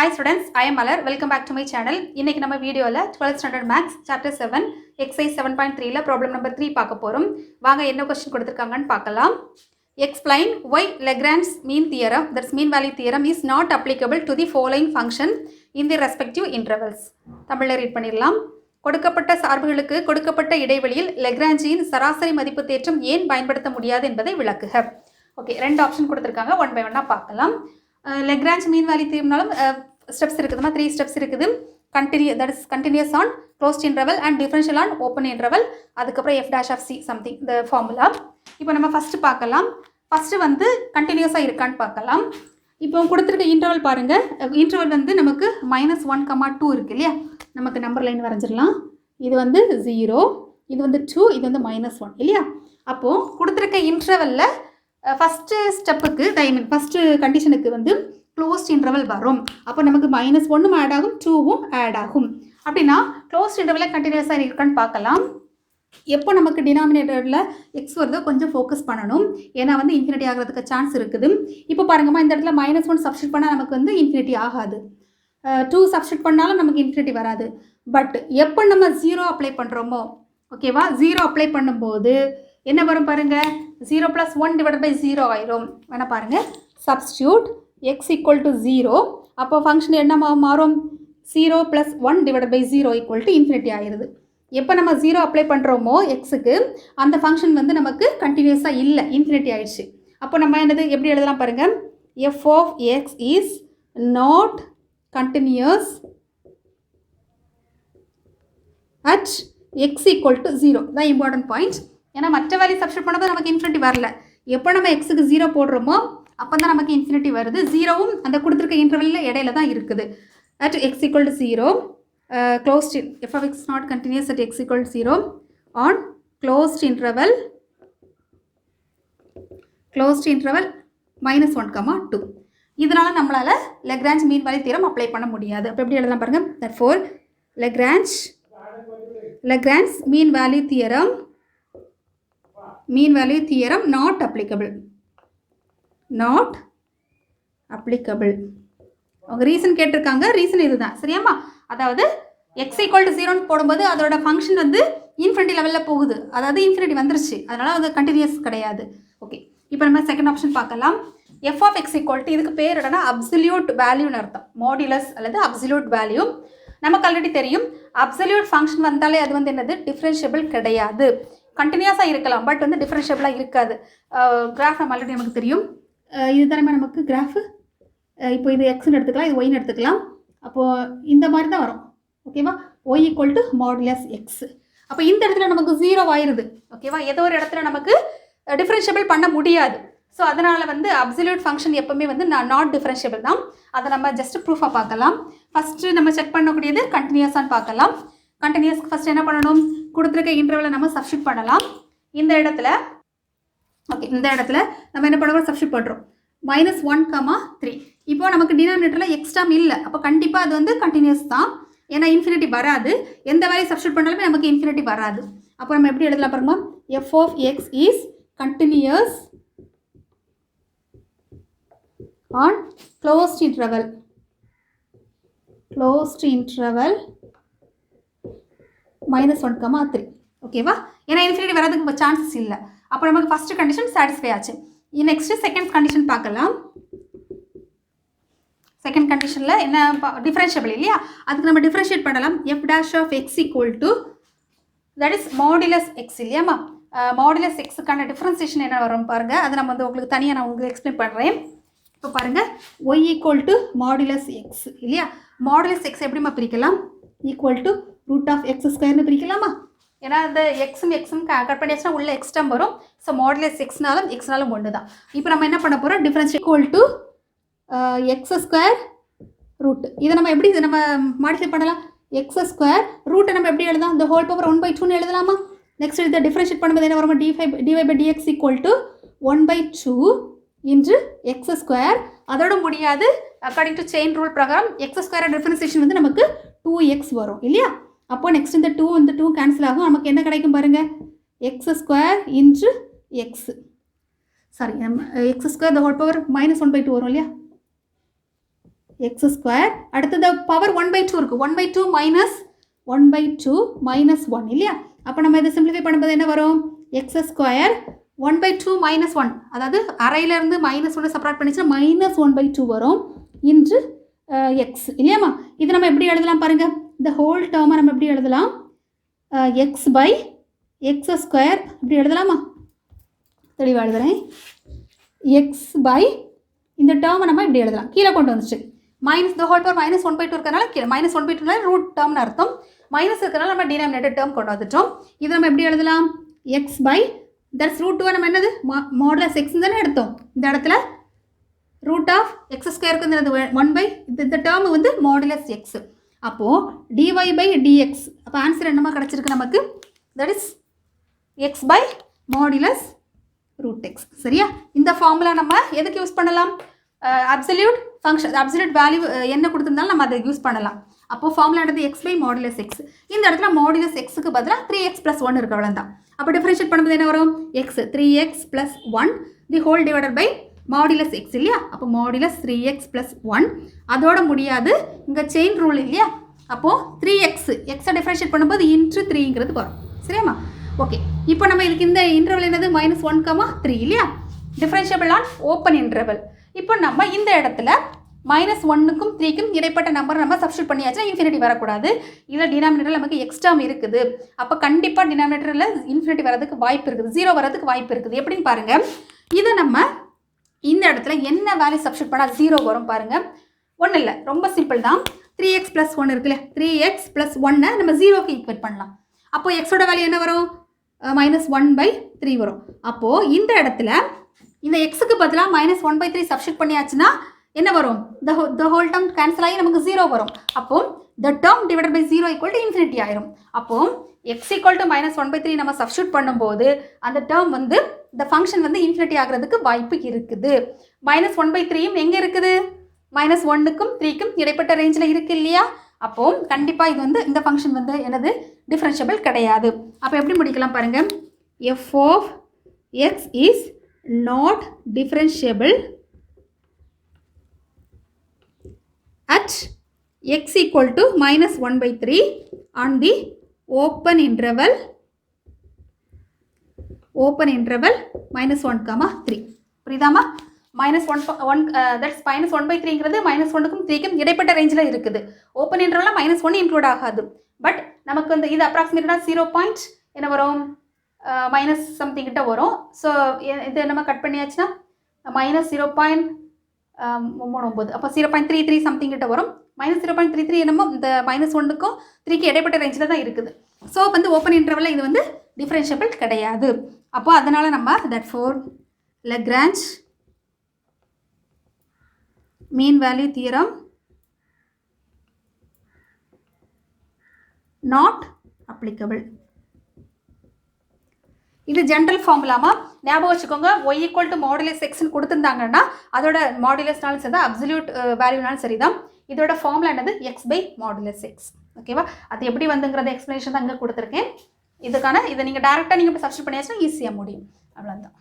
Hi students, I am Malar. Welcome back to my channel. இன்னைக்கு நம்ம வீடியோல 12th standard maths chapter-7 exercise 7.3ல problem number 3 பார்க்க போறோம். வாங்க என்ன क्वेश्चन கொடுத்திருக்காங்கன்னு பார்க்கலாம். Explain why Lagrange's mean theorem, that's mean value theorem is not applicable to the following function in the respective intervals. தமிழ்ல read பண்ணிரலாம். கொடுக்கப்பட்ட சார்புகளுக்கு கொடுக்கப்பட்ட இடைவெளியில் லெக்ராஞ்சியின் சராசரி மதிப்பு தேற்றம் ஏன் பயன்படுத்த முடியாது என்பதை விளக்குக. ஓகே, ரெண்டு ஆப்ஷன் கொடுத்திருக்காங்க. ஒன் பை ஒன்னா பார்க்கலாம். Lagrange mean value theoremனாலும் ஸ்டெப்ஸ் இருக்குதுமா, 3 ஸ்டெப்ஸ் இருக்குது. that is continuous on closed interval and differential on open interval. அதுக்கப்புறம் f dash of c something the formula. இப்போ நம்ம ஃபர்ஸ்ட் பார்க்கலாம். ஃபர்ஸ்ட் வந்து கண்டினியூஸாக இருக்கான்னு பார்க்கலாம். இப்போ கொடுத்துருக்க இன்டர்வல் பாருங்க. இன்டர்வல் வந்து நமக்கு -1,2 இருக்கு இல்லையா? நமக்கு நம்பர் லைன் வரைஞ்சிடலாம். இது வந்து 0, இது வந்து 2, இது வந்து -1 இல்லையா? அப்போது கொடுத்துருக்க இன்டர்வலில் ஃபஸ்ட்டு ஸ்டெப்புக்கு ஃபஸ்ட்டு கண்டிஷனுக்கு வந்து க்ளோஸ்ட் இன்டர்வல் வரும். அப்போ நமக்கு -1 ஆட் ஆகும், 2வும் ஆட் ஆகும். அப்படின்னா க்ளோஸ்ட் இன்டர்வலில் கண்டினியூஸாக இருக்கான்னு பார்க்கலாம். எப்போ நமக்கு டினாமினேட்டரில் எக்ஸ் வருதோ கொஞ்சம் ஃபோக்கஸ் பண்ணணும், ஏன்னா வந்து இன்ஃபினிட்டி ஆகிறதுக்கு சான்ஸ் இருக்குது. இப்போ பாருங்கம்மா, இந்த இடத்துல -1 சப்ஸ்டியூட் பண்ணால் நமக்கு வந்து இன்ஃபினிட்டி ஆகாது, 2 சப்ஸ்டியூட் பண்ணாலும் நமக்கு இன்ஃபினிட்டி வராது. பட் எப்போ நம்ம 0 அப்ளை பண்ணுறோமோ, ஓகேவா, 0 அப்ளை பண்ணும்போது என்ன வரும் பாருங்க, 0 + 1 / 0 ஆயிரும். வேணா பாருங்க, சப்ஸ்டியூட் x = 0. அப்போ ஃபங்க்ஷன் என்ன மாறும், 0 + 1 / 0 = இன்ஃபினிட்டி ஆயிடுது. எப்போ நம்ம 0 அப்ளை பண்ணுறோமோ எக்ஸுக்கு, அந்த ஃபங்க்ஷன் வந்து நமக்கு கண்டினியூஸாக இல்லை, இன்ஃபினிட்டி ஆயிடுச்சு. அப்போ நம்ம என்னது எப்படி எழுதலாம் பாருங்கள், f of x is not continuous at x = 0. தான் இம்பார்ட்டன்ட் பாயிண்ட். ஏன்னா மற்ற வேல்யூ சப்ஸ்டியூட் பண்ணும்போது நமக்கு இன்ஃபினிட்டி வரல. எப்போ நம்ம எக்ஸுக்கு 0 போடுறோமோ அப்போ தான் நமக்கு இன்ஃபினிட்டி வருது. 0வும் அந்த கொடுத்துருக்க இன்டர்வலில் இடையில தான் இருக்குது. at x = 0, closed f of x is not continuous at x = 0 on closed interval -1, 2. இதனால் நம்மளால் Lagrange mean value theorem apply பண்ண முடியாது. அப்போ எப்படி எழுதலாம் பாருங்கள், therefore Lagrange mean value theorem not applicable. அவங்க ரீசன் கேட்டிருக்காங்க, ரீசன் இதுதான் சரியாமா. அதாவது x = 0 போடும்போது அதோட ஃபங்க்ஷன் வந்து இன்ஃபினிட்டி லெவலில் போகுது, அதாவது இன்ஃபினிட்டி வந்துருச்சு, அதனால் அது கண்டினியூஸ் கிடையாது. ஓகே, இப்போ நம்ம செகண்ட் ஆப்ஷன் பார்க்கலாம். f of x = இதுக்கு பேர் என்னன்னா அப்சல்யூட் வேல்யூன்னு அர்த்தம், மாடுலஸ் அல்லது அப்சல்யூட் வேல்யூ. நமக்கு ஆல்ரெடி தெரியும், அப்சல்யூட் ஃபங்க்ஷன் வந்தாலே அது வந்து என்னது, டிஃப்ரென்ஷியபிள் கிடையாது. கண்டினியூஸாக இருக்கலாம், பட் வந்து டிஃப்ரென்ஷியபிளாக இருக்காது. கிராஃப் நம்ம ஆல்ரெடி நமக்கு தெரியும், இது தானே நமக்கு கிராஃபு. இப்போ இது எக்ஸ்ன்னு எடுத்துக்கலாம், இது ஒய்ன்னு எடுத்துக்கலாம். அப்போது இந்த மாதிரி தான் வரும், ஓகேவா. y = modulus X. அப்போ இந்த இடத்துல நமக்கு 0 ஆயிடுது, ஓகேவா. ஏதோ ஒரு இடத்துல நமக்கு டிஃப்ரென்ஷியபிள் பண்ண முடியாது. ஸோ அதனால் வந்து அப்சல்யூட் ஃபங்க்ஷன் எப்போவுமே வந்து நாட் டிஃப்ரென்ஷியபிள் தான். அதை நம்ம ஜஸ்ட் ப்ரூஃபாக பார்க்கலாம். ஃபஸ்ட்டு நம்ம செக் பண்ணக்கூடியது கண்டினியூஸான்னு பார்க்கலாம். கண்டினியூஸ்க்கு ஃபஸ்ட் என்ன பண்ணணும், கொடுத்துருக்க இன்டர்வலை நம்ம சப்ஸ்டியூட் பண்ணலாம். இந்த இடத்துல ஓகே, இந்த இடத்துல நம்ம என்ன பண்ணுறோம், சப்ஸ்டியூட் பண்ணுறோம். -1, 3. இப்போ நமக்கு டினாமினேட்டரில் எக்ஸ் டேர்ம் இல்லை, அப்போ கண்டிப்பாக அது வந்து கண்டினியூஸ் தான், ஏன்னா இன்ஃபினிட்டி வராது. எந்த வேலையை சப்ஸ்டியூட் பண்ணாலுமே நமக்கு இன்ஃபினிட்டி வராது. அப்போ நம்ம எப்படி எழுதலாம் பாருங்க, f of x is continuous on closed interval -1, 3. ஓகேவா, ஏன்னா இன்ஃபினிட்டி வரதுக்கு சான்சஸ் இல்லை. அப்போ நமக்கு ஃபஸ்ட்டு கண்டிஷன் சாட்டிஸ்ஃபை ஆச்சு. நெக்ஸ்ட்டு செகண்ட் கண்டிஷன் பார்க்கலாம். செகண்ட் கண்டிஷனில் என்ன, டிஃப்ரென்ஷியபிள் இல்லையா, அதுக்கு நம்ம டிஃப்ரென்ஷியேட் பண்ணலாம். f dash of x = that is modulus x இல்லையாம்மா. மாடுலஸ் எக்ஸுக்கான டிஃப்ரென்சியேஷன் என்ன வரும் பாருங்கள், அதை நம்ம வந்து உங்களுக்கு தனியாக நான் உங்களுக்கு எக்ஸ்பிளைன் பண்ணுறேன். இப்போ பாருங்கள், y = மாடுலஸ் எக்ஸ் இல்லையா. மாடுலஸ் எக்ஸ் எப்படிமா பிரிக்கலாம், = √x² பிரிக்கலாமா. ஏன்னா இந்த எக்ஸும் கட் பண்ணியாச்சுன்னா உள்ள எக்ஸ் டேர்ம் வரும். ஸோ மாடுலஸ் எக்ஸ்னாலும் ஒன்று தான். இப்போ நம்ம என்ன பண்ண போகிறோம், டிஃப்ரென்ஷியேட் x²√. இதை நம்ம எப்படி நம்ம மாடிஃபை பண்ணலாம், x² நம்ம எப்படி எழுதலாம், the whole power 1/2 எழுதலாமா. நெக்ஸ்ட் இதை டிஃப்ரென்ஷியேட் பண்ணும்போது என்ன வரும், dy/dx = 1/2 இன்று x². அதோட முடியாது, அக்கார்டிங் டு செயின் ரூல் பிரகாரம் x² டிஃப்ரென்சியேஷன் வந்து நமக்கு 2x வரும் இல்லையா. அப்போ நெக்ஸ்ட் இந்த 2 கேன்சல் ஆகும், நமக்கு என்ன கிடைக்கும் பாருங்கள், x² x, sorry x² the whole power -1/2 வரும் இல்லையா. எக்ஸ் ஸ்கொயர், அடுத்தது பவர் 1/2 இருக்குது, 1/2 மைனஸ் 1/2 மைனஸ் 1 இல்லையா? அப்போ நம்ம இதை சிம்பிளிஃபை பண்ணும்போது என்ன வரும்? எக்ஸ் ஸ்கொயர் 1/2 மைனஸ் 1, அதாவது அரையிலேருந்து மைனஸ் 1 செப்பரேட் பண்ணிச்சுன்னா மைனஸ் 1/2 வரும் இன்ட்டு எக்ஸ் இல்லையாம்மா? இது நம்ம எப்படி எழுதலாம் பாருங்கள், இந்த ஹோல் டேர்மை நம்ம எப்படி எழுதலாம்? எக்ஸ் பை எக்ஸ் ஸ்கொயர் இப்படி எழுதலாமா? தெளிவாக எழுதுகிறேன். எக்ஸ் பை இந்த டேர்மை நம்ம இப்படி எழுதலாம், கீழே கொண்டு வந்துச்சு. Minus the whole power minus 1/2 இருக்கிறனால கீழே மைனஸ் 1/2 ரூட் டேர்ம்னு அர்த்தம். மைனஸ் இருக்கிறனால நம்ம டினாமினேட்டர் டேர்ம் கொண்டு வந்துட்டோம். இது நம்ம எப்படி எழுதலாம்? எக்ஸ் பை தட்ஸ் ரூட் 2 நம்ம என்னது மாடுலஸ் எக்ஸ் தானே எடுத்தோம். இந்த இடத்துல ரூட் ஆஃப் எக்ஸ் ஸ்கொயருக்கு வந்து 1 இந்த டேர்ம் வந்து மாடுலஸ் எக்ஸ். அப்போது டிஒய் பை டிஎக்ஸ், அப்போ ஆன்சர் என்னமா கிடச்சிருக்கு நமக்கு? That is x by modulus root x. சரியா? இந்த ஃபார்முலா நம்ம எதுக்கு யூஸ் பண்ணலாம்? அப்சல்யூட் ஃபங்க்ஷன், அப்சல்யூட் வேல்யூ என்ன கொடுத்துருந்தாலும் நம்ம அதை யூஸ் பண்ணலாம். அப்போது ஃபார்முலா எடுத்து எக்ஸ் பை மாடுலஸ் எக்ஸ். இந்த இடத்துல மாடுலஸ் எக்ஸுக்கு பதிலாக 3x + 1 இருக்க அவ்வளோதான். அப்போ டிஃபரன்ஷியேட் பண்ணும்போது என்ன வரும்? X 3x + 1 the whole divided by modulus x இல்லையா? அப்போ மாடுலஸ் 3x + 1 அதோட முடியாது, இங்கே செயின் ரூல் இல்லையா? அப்போது 3x எக்ஸை டிஃபரன்ஷியேட் பண்ணும்போது இன்ட்ரு 3ங்கிறது வரும். சரியாம்மா? ஓகே, இப்போ நம்ம இதுக்கு இந்த இன்டர்வல் என்னது? -1, 3 இல்லையா? Differentiable on open interval. இப்போ நம்ம இந்த இடத்துல -1க்கும் 3க்கும் இடைப்பட்ட நம்பர் நம்ம சப்ஸ்டியூட் பண்ணியாச்சுன்னா இன்ஃபினிட்டி வரக்கூடாது. இதில் டினாமினேட்டரில் நமக்கு எக்ஸ்ட்ராம் இருக்குது. அப்போ கண்டிப்பாக டினாமினேட்டரில் இன்ஃபினிட்டி வரதுக்கு வாய்ப்பு இருக்குது, 0 வரதுக்கு வாய்ப்பு இருக்குது. எப்படின்னு பாருங்கள். இதை நம்ம இந்த இடத்துல என்ன வேல்யூ சப்ஸ்டியூட் பண்ணால் 0 வரும் பாருங்கள். ஒன்றும் இல்லை, ரொம்ப சிம்பிள் தான். 3x + 1 இருக்குல்ல, 3x + 1 நம்ம 0க்கு ஈக்குவேட் பண்ணலாம். அப்போது எக்ஸோட வேல்யூ என்ன வரும்? -1/3 வரும். அப்போது இந்த இடத்துல இந்த எக்ஸுக்கு பதிலாக -1/3 சப்ஸ்டியூட் பண்ணியாச்சுன்னா என்ன வரும்? த ஹோல் டேர்ம் கேன்சல் ஆகி நமக்கு 0 வரும். அப்போது the term divided by 0 = infinity ஆயிரும். அப்போது x = -1/3 நம்ம சப்ஸ்டியூட் பண்ணும்போது அந்த டேர்ம் வந்து இந்த ஃபங்க்ஷன் வந்து இன்ஃபினிட்டி ஆகிறதுக்கு வாய்ப்பு இருக்குது. -1/3யும் எங்கே இருக்குது? -1க்கும் 3க்கும் இடைப்பட்ட ரேஞ்சில் இருக்குது இல்லையா? அப்போது கண்டிப்பாக இது வந்து இந்த ஃபங்க்ஷன் வந்து என்னது? டிஃபரன்ஷியபிள் கிடையாது. அப்போ எப்படி முடிக்கலாம் பாருங்கள். f of x is not differentiable at x = -1/3 on the open interval -1, 3. புரியுதாமா? -1 that's -1/3ங்கிறது -1க்கும் 3க்கும் இடைப்பட்ட ரேஞ்சில் இருக்குது. ஓப்பன் இன்டர்வலில் -1 இன்க்ளூட் ஆகாது. பட் நமக்கு வந்து இது அப்ராக்சிமேட்டாக 0. என்ன வரும்? மைனஸ் சம்திங் கிட்ட வரும். ஸோ இது நம்ம கட் பண்ணியாச்சுன்னா -0.39, அப்போ 0.33 சம்திங் கிட்ட வரும். -0.33 என்னமோ இந்த -1க்கும் 3க்கு இடைப்பட்ட ரேஞ்சில் தான் இருக்குது. ஸோ வந்து ஓப்பன் இன்டர்வலில் இது வந்து டிஃபரன்ஷியபிள் கிடையாது. அப்போ அதனால் நம்ம therefore Lagrange mean value theorem not applicable. இது ஜென்ரல் ஃபார்முலாமா, ஞாபகம் வச்சுக்கோங்க. y = மாடுலஸ் எக்ஸ்ன்னு கொடுத்துருந்தாங்கன்னா அதோட மாடுலஸ்னாலும் சரி தான், அப்சல்யூட் வேல்யூனாலும் சரி தான். இதோட ஃபார்முலா என்னது? x by modulus x. ஓகேவா? அது எப்படி வந்துங்கிறத எக்ஸ்ப்ளனேஷன் தான் அங்கே கொடுத்துருக்கேன். இதை நீங்கள் டேரெக்டாக நீங்கள் இப்போ சப்ஸ்டியூட் பண்ணியாச்சுன்னா ஈஸியாக முடியும். அவ்வளோதான்.